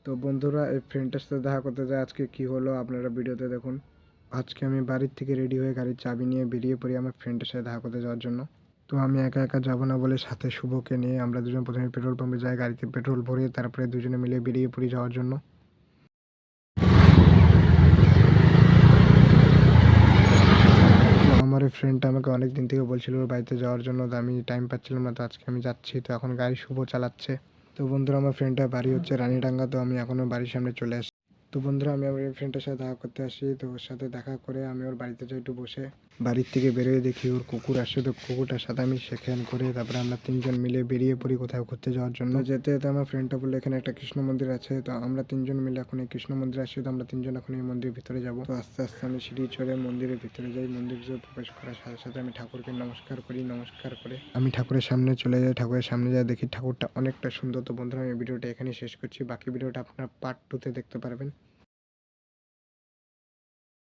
তো বন্ধুরা, এই ফ্রেন্ডটার সাথে দেখা করতে যায় আজকে কি হলো আপনারা ভিডিওতে দেখুন। আজকে আমি বাড়ির থেকে রেডি হয়ে গাড়ির চাবি নিয়ে বেরিয়ে পড়ি আমার ফ্রেন্ডের সাথে দেখা করতে যাওয়ার জন্য। তো আমি একা একা যাবো না বলে সাথে শুভকে নিয়ে আমরা দুজন প্রথমে পেট্রোল পাম্পে যাই, গাড়িতে পেট্রোল ভরে তারপরে দুজনে মিলে বেরিয়ে পড়ি যাওয়ার জন্য। আমার এই ফ্রেন্ডটা আমাকে অনেক দিন থেকে বলছিল ওর বাড়িতে যাওয়ার জন্য, তো আমি টাইম পাচ্ছিলাম না, তো আজকে আমি যাচ্ছি। তো এখন গাড়ি শুভ চালাচ্ছে। তো বন্ধুরা, আমার ফ্রেন্ডটার বাড়ি হচ্ছে রানীডাঙ্গা, তো আমি এখনও বাড়ির সামনে চলে আসি। তো বন্ধুরা, আমি আমার ফ্রেন্ডের সাথে দেখা করতে আসি। তো ওর সাথে দেখা করে আমি ওর বাড়িতে যাই, একটু বসে বাড়ির থেকে বেরোয় দেখি ওর কুকুর আসে। তো কুকুরটার সাথে আমি শেখান করে তারপরে আমরা তিনজন মিলে বেরিয়ে পড়ি কোথাও ঘুরতে যাওয়ার জন্য। যেতে যেতে আমার ফ্রেন্ডটা বললো এখানে একটা কৃষ্ণ মন্দির আছে, তো আমরা তিনজন মিলে এখন এই কৃষ্ণ মন্দির আসি। তো আমরা তিনজন এখন এই মন্দিরের ভিতরে যাবো। তো আস্তে আস্তে আমি সিঁড়ি চড়ে মন্দিরের ভিতরে যাই। মন্দির যে প্রবেশ করার সাথে সাথে আমি ঠাকুরকে নমস্কার করি। নমস্কার করে আমি ঠাকুরের সামনে চলে যাই। ঠাকুরের সামনে যাই, দেখি ঠাকুরটা অনেকটা সুন্দর। তো বন্ধুরা, আমি ভিডিওটা এখানেই শেষ করছি। বাকি ভিডিওটা আপনার পার্ট 2-তে দেখতে পারবেন।